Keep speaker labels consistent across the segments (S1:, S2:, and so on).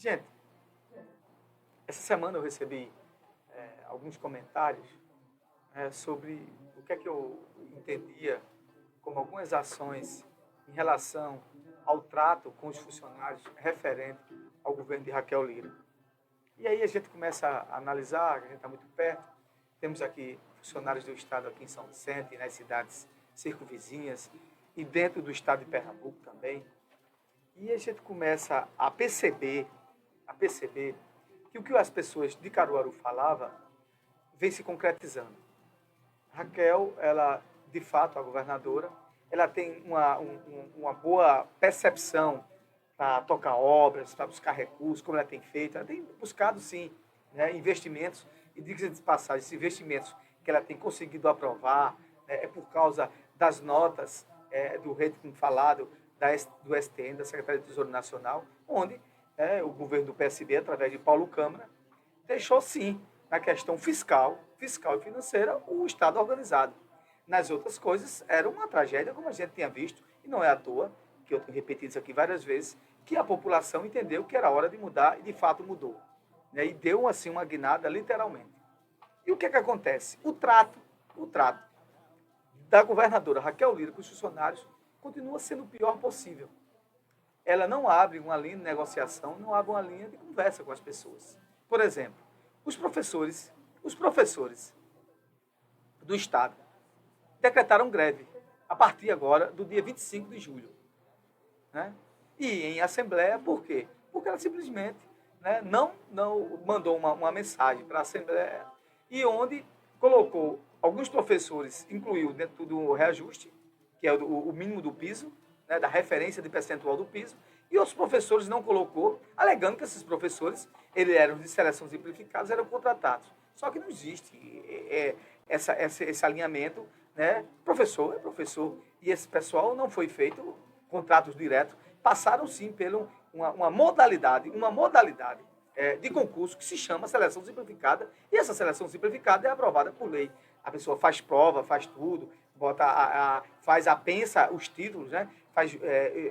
S1: Gente, essa semana eu recebi alguns comentários sobre o que é que eu entendia como algumas ações em relação ao trato com os funcionários referente ao governo de Raquel Lira. E aí a gente começa a analisar, a gente está muito perto, temos aqui funcionários do Estado aqui em São Vicente, nas cidades circunvizinhas e dentro do Estado de Pernambuco também. E a gente começa a perceber que o que as pessoas de Caruaru falavam vem se concretizando. Raquel, ela, de fato, a governadora, ela tem uma boa percepção para tocar obras, para buscar recursos, como ela tem feito. Ela tem buscado, sim, né, investimentos, e diga-se de passagem, esses investimentos que ela tem conseguido aprovar é por causa das notas do rating falado do STN, da Secretaria do Tesouro Nacional, onde o governo do PSB, através de Paulo Câmara, deixou, sim, na questão fiscal e financeira, o Estado organizado. Nas outras coisas, era uma tragédia, como a gente tinha visto, e não é à toa, que eu tenho repetido isso aqui várias vezes, que a população entendeu que era hora de mudar e, de fato, mudou. Né? E deu, assim, uma guinada, literalmente. E o que é que acontece? O trato da governadora Raquel Lira com os funcionários continua sendo o pior possível. Ela não abre uma linha de negociação, não abre uma linha de conversa com as pessoas. Por exemplo, os professores do Estado decretaram greve a partir agora do dia 25 de julho. Né? E em assembleia, por quê? Porque ela simplesmente não mandou uma mensagem para a assembleia e onde colocou alguns professores, incluiu dentro do reajuste, que é o mínimo do piso, né, da referência de percentual do piso, e outros professores não colocou, alegando que esses professores, eles eram de seleção simplificada, eram contratados. Só que não existe esse alinhamento, né? Professor é professor, e esse pessoal não foi feito contratos diretos, passaram sim por uma modalidade de concurso que se chama seleção simplificada, e essa seleção simplificada é aprovada por lei. A pessoa faz prova, faz tudo, pensa os títulos, né? Faz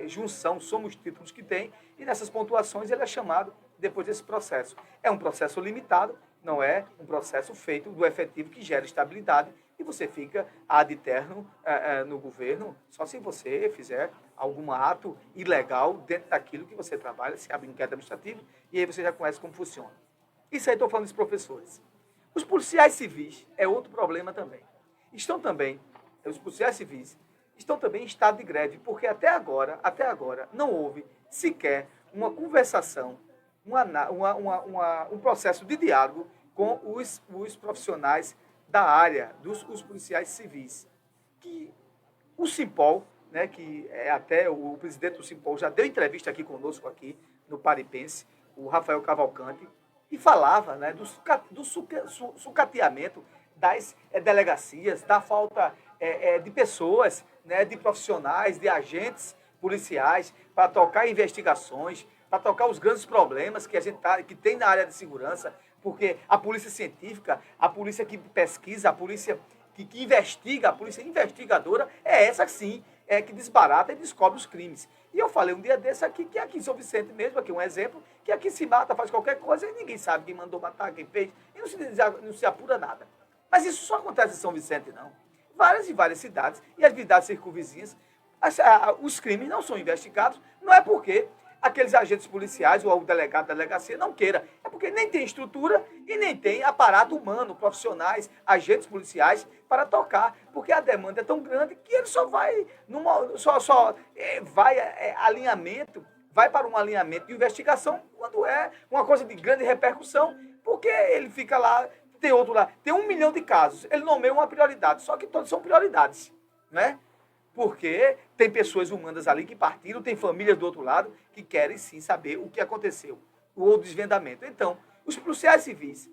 S1: junção, soma os títulos que tem, e nessas pontuações ele é chamado depois desse processo. É um processo limitado, não é um processo feito do efetivo que gera estabilidade, e você fica ad eterno no governo, só se você fizer algum ato ilegal dentro daquilo que você trabalha, se abre um inquérito administrativo, e aí você já conhece como funciona. Isso aí estou falando dos professores. Os policiais civis é outro problema também. Os policiais civis estão também em estado de greve, porque até agora, não houve sequer uma conversação, um processo de diálogo com os profissionais da área, os policiais civis. Que o Simpol, né, que é até o presidente do Simpol, já deu entrevista aqui conosco, aqui no Paripense, o Rafael Cavalcante, e falava, né, do sucateamento das delegacias, da falta de pessoas, né, de profissionais, de agentes policiais, para tocar investigações, para tocar os grandes problemas que tem na área de segurança, porque a polícia científica, a polícia que pesquisa, a polícia que investiga, a polícia investigadora, é essa sim, que desbarata e descobre os crimes. E eu falei um dia desse aqui, que aqui em São Vicente mesmo, aqui um exemplo, que aqui se mata, faz qualquer coisa e ninguém sabe quem mandou matar, quem fez, e não se apura nada. Mas isso só acontece em São Vicente, não. Várias e várias cidades, e as cidades circunvizinhas, os crimes não são investigados, não é porque aqueles agentes policiais ou o delegado da delegacia não queira, é porque nem tem estrutura e nem tem aparato humano, profissionais, agentes policiais para tocar, porque a demanda é tão grande que ele só vai alinhamento, vai para um alinhamento de investigação quando é uma coisa de grande repercussão, porque ele fica lá, tem outro lá, tem 1 milhão de casos, ele nomeia uma prioridade, só que todos são prioridades, né? Porque tem pessoas humanas ali que partiram, tem famílias do outro lado que querem sim saber o que aconteceu, o desvendamento. Então, os policiais civis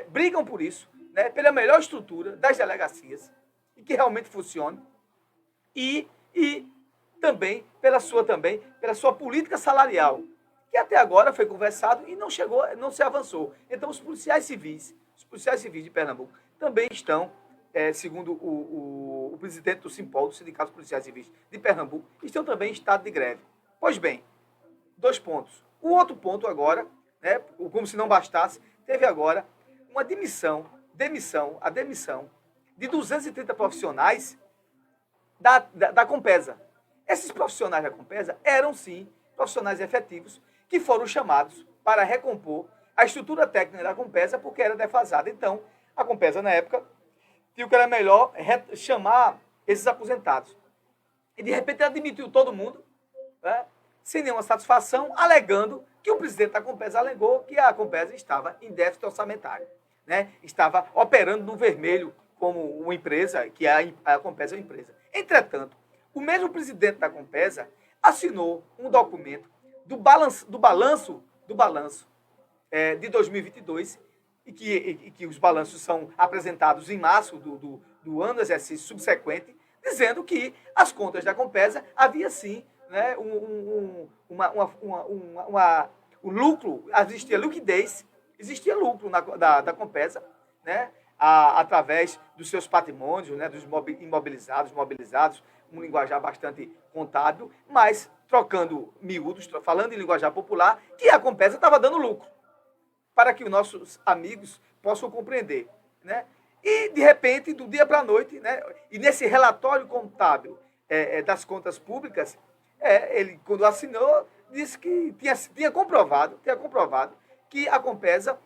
S1: brigam por isso, né, pela melhor estrutura das delegacias, e que realmente funcione, e também pela sua política salarial, que até agora foi conversado e não se avançou. Então, os policiais civis de Pernambuco também estão, segundo o presidente do Simpol, do Sindicato dos Policiais Civis de Pernambuco, estão também em estado de greve. Pois bem, 2 pontos. O outro ponto agora, né, como se não bastasse, teve agora uma a demissão de 230 profissionais da Compesa. Esses profissionais da Compesa eram, sim, profissionais efetivos que foram chamados para recompor a estrutura técnica da Compesa porque era defasada. Então, a Compesa, na época, viu que era melhor chamar esses aposentados. E, de repente, ela demitiu todo mundo, né, sem nenhuma satisfação, alegando que o presidente da Compesa alegou que a Compesa estava em déficit orçamentário, né, estava operando no vermelho como uma empresa, que a Compesa é uma empresa. Entretanto, o mesmo presidente da Compesa assinou um documento do balanço de 2022, e que os balanços são apresentados em março do ano do exercício subsequente, dizendo que as contas da Compesa havia sim, né, o lucro, existia lucro da Compesa, né, através dos seus patrimônios, né, dos imobilizados, mobilizados, um linguajar bastante contábil, mas trocando miúdos, falando em linguajar popular, que a Compesa estava dando lucro, para que os nossos amigos possam compreender, né? E, de repente, do dia para a noite, né, e nesse relatório contábil das contas públicas, ele, quando assinou, disse que tinha comprovado que a Compesa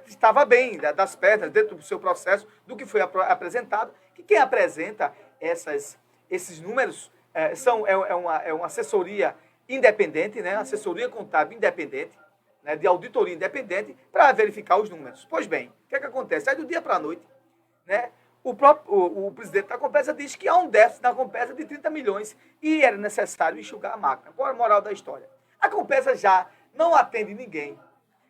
S1: estava bem, das pernas, dentro do seu processo, do que foi apresentado, que quem apresenta esses números é uma assessoria independente, né, assessoria contábil independente, né, de auditoria independente, para verificar os números. Pois bem, o que acontece? Aí, do dia para a noite, né, o presidente da Compesa diz que há um déficit na Compesa de 30 milhões e era necessário enxugar a máquina. Qual é a moral da história? A Compesa já não atende ninguém.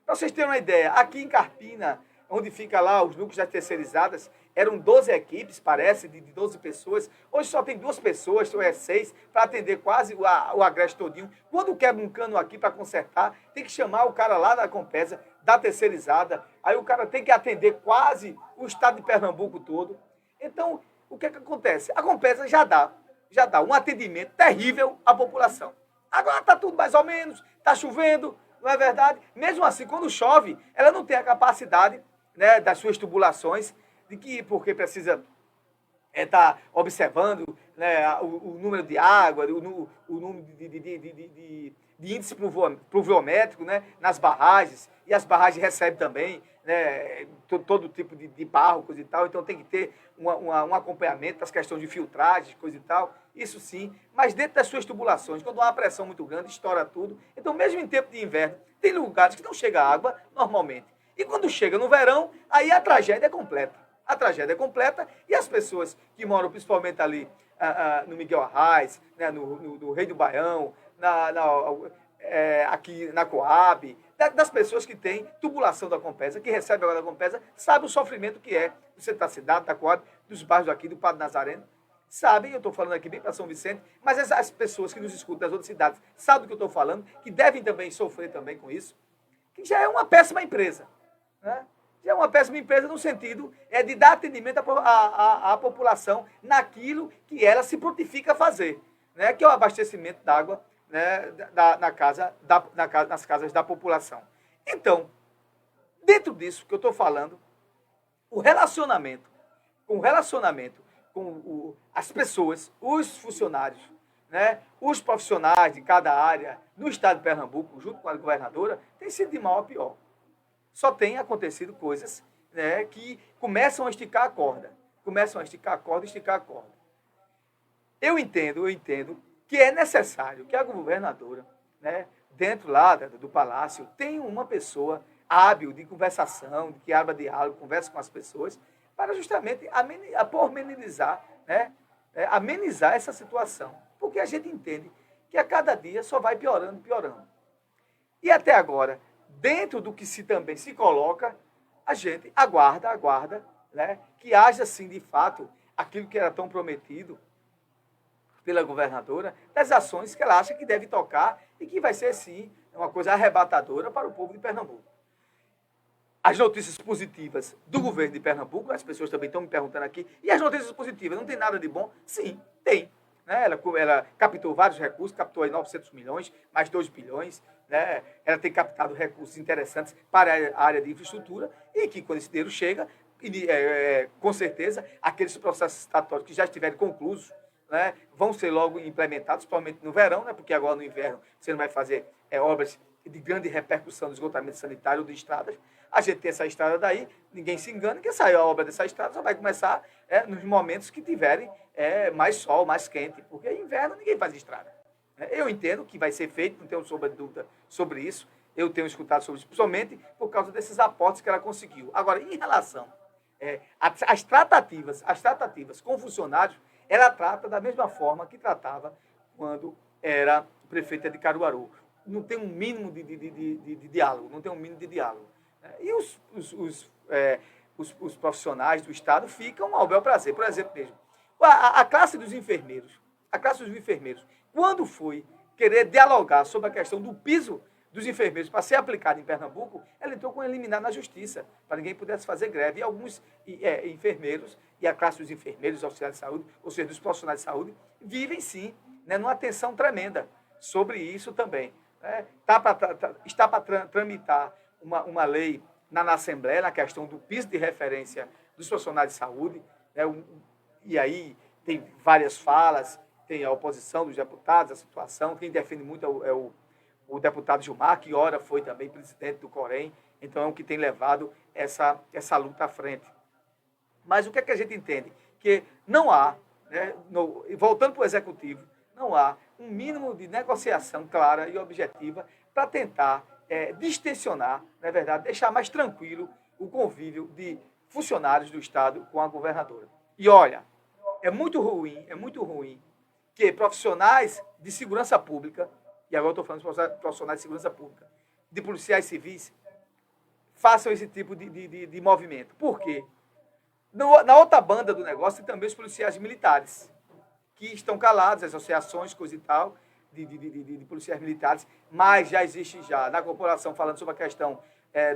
S1: Para vocês terem uma ideia, aqui em Carpina, onde fica lá os núcleos das terceirizadas, eram 12 equipes, parece, de 12 pessoas. Hoje só tem 2 pessoas, ou 6, para atender quase o agreste todinho. Quando quebra um cano aqui para consertar, tem que chamar o cara lá da Compesa, da terceirizada. Aí o cara tem que atender quase o estado de Pernambuco todo. Então, o que acontece? A Compesa já dá um atendimento terrível à população. Agora está tudo mais ou menos, está chovendo, não é verdade? Mesmo assim, quando chove, ela não tem a capacidade, né, das suas tubulações, porque precisa estar observando, né, o número de água, o número de índice pluviométrico, né, nas barragens, e as barragens recebem também, né, todo tipo de barro, coisa e tal, então tem que ter um acompanhamento das questões de filtragem, coisa e tal, isso sim, mas dentro das suas tubulações, quando há uma pressão muito grande, estoura tudo, então mesmo em tempo de inverno, tem lugares que não chega água normalmente, e quando chega no verão, aí a tragédia é completa. A tragédia é completa e as pessoas que moram principalmente ali no Miguel Arraes, né, no Rei do Baião, aqui na Coab, das pessoas que têm tubulação da Compesa, que recebem agora da Compesa, sabe o sofrimento que é do centro da cidade, da Coab, dos bairros aqui, do Padre Nazareno. Sabem, eu estou falando aqui bem para São Vicente, mas as pessoas que nos escutam das outras cidades sabem do que eu estou falando, que devem também sofrer também com isso, que já é uma péssima empresa, né? Já é uma péssima empresa no sentido de dar atendimento à população naquilo que ela se prontifica a fazer, né? Que é o abastecimento d'água, né, nas casas da população. Então, dentro disso que eu estou falando, o relacionamento com as pessoas, os funcionários, né, os profissionais de cada área no estado de Pernambuco, junto com a governadora, tem sido de mal a pior. Só tem acontecido coisas, né, que começam a esticar a corda. Eu entendo que é necessário que a governadora, né, dentro lá do palácio, tenha uma pessoa hábil de conversação, que abra diálogo, converse com as pessoas, para justamente amenizar, né, amenizar essa situação. Porque a gente entende que a cada dia só vai piorando. E até agora, dentro do que também se coloca, a gente aguarda, né, que haja, sim, de fato, aquilo que era tão prometido pela governadora, das ações que ela acha que deve tocar e que vai ser, sim, uma coisa arrebatadora para o povo de Pernambuco. As notícias positivas do governo de Pernambuco, as pessoas também estão me perguntando aqui, e as notícias positivas, não tem nada de bom? Sim, tem. Né? Ela captou vários recursos, captou aí 900 milhões, mais 2 bilhões, né, ela tem captado recursos interessantes para a área de infraestrutura e que, quando esse dinheiro chega, com certeza, aqueles processos estatórios que já estiverem conclusos, né, vão ser logo implementados, principalmente no verão, né, porque agora no inverno você não vai fazer obras de grande repercussão do esgotamento sanitário ou de estradas. A gente tem essa estrada daí, ninguém se engana, que sair a obra dessa estrada só vai começar nos momentos que tiverem mais sol, mais quente, porque inverno ninguém faz estrada. Eu entendo que vai ser feito, não tenho sombra de dúvida sobre isso, eu tenho escutado sobre isso, principalmente por causa desses aportes que ela conseguiu. Agora, em relação às tratativas com funcionários, ela trata da mesma forma que tratava quando era prefeita de Caruaru. Não tem um mínimo de diálogo, não tem um mínimo de diálogo. E os profissionais do Estado ficam ao bel prazer. Por exemplo, mesmo, a classe dos enfermeiros, quando foi querer dialogar sobre a questão do piso dos enfermeiros para ser aplicado em Pernambuco, ela entrou com eliminar na justiça, para ninguém pudesse fazer greve. E alguns enfermeiros, e a classe dos enfermeiros, auxiliares de saúde, ou seja, dos profissionais de saúde, vivem sim, né, numa tensão tremenda sobre isso também. Está para tramitar uma lei na Assembleia, na questão do piso de referência dos profissionais de saúde, né, e aí tem várias falas, tem a oposição dos deputados, a situação, quem defende muito é o deputado Gilmar, que ora foi também presidente do Corém, então é o que tem levado essa luta à frente. Mas o que é que a gente entende? Que não há, né, voltando para o Executivo, não há um mínimo de negociação clara e objetiva para tentar distensionar, na verdade, deixar mais tranquilo o convívio de funcionários do Estado com a governadora. E olha, é muito ruim que profissionais de segurança pública, e agora eu estou falando de profissionais de segurança pública, de policiais civis, façam esse tipo de movimento. Por quê? Na outra banda do negócio tem também os policiais militares, que estão calados, associações, coisa e tal, de policiais militares, mas já existe na corporação, falando sobre a questão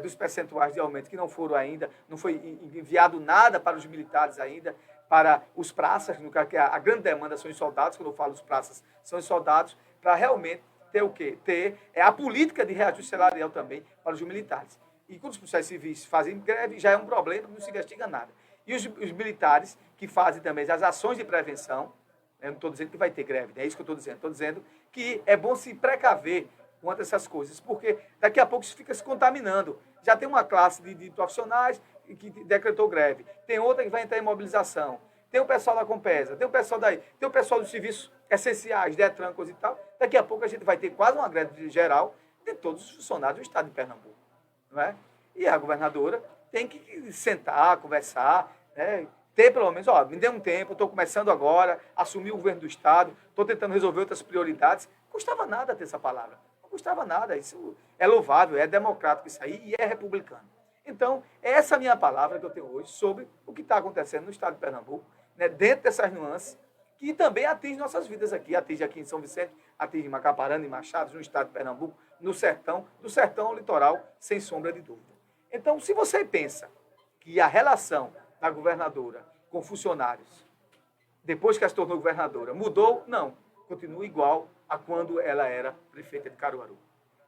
S1: dos percentuais de aumento que não foram ainda, não foi enviado nada para os militares ainda, para os praças, no caso que a grande demanda são os soldados, quando eu falo os praças, são os soldados, para realmente ter o quê? Ter a política de reajuste salarial também para os militares. E quando os policiais civis fazem greve, já é um problema, não se investiga nada. E os militares que fazem também as ações de prevenção, eu não estou dizendo que vai ter greve, é isso que eu estou dizendo que é bom se precaver quanto a essas coisas, porque daqui a pouco isso fica se contaminando. Já tem uma classe de profissionais que decretou greve, tem outra que vai entrar em mobilização, tem o pessoal da Compesa, tem o pessoal tem o pessoal dos serviços essenciais, Detran, coisa e tal. Daqui a pouco a gente vai ter quase uma greve geral de todos os funcionários do Estado de Pernambuco. Não é? E a governadora tem que sentar, conversar, né? Ter pelo menos, me dê um tempo, estou começando agora, assumir o governo do Estado, estou tentando resolver outras prioridades. Não custava nada ter essa palavra. Não custava nada. Isso é louvável, é democrático isso aí e é republicano. Então, essa é a minha palavra que eu tenho hoje sobre o que está acontecendo no Estado de Pernambuco, né, dentro dessas nuances, que também atinge nossas vidas aqui. Atinge aqui em São Vicente, atinge em Macaparana e Machado, no Estado de Pernambuco, no sertão, do sertão ao litoral, sem sombra de dúvida. Então, se você pensa que a relação da governadora com funcionários, depois que ela se tornou governadora, mudou, não. Continua igual a quando ela era prefeita de Caruaru.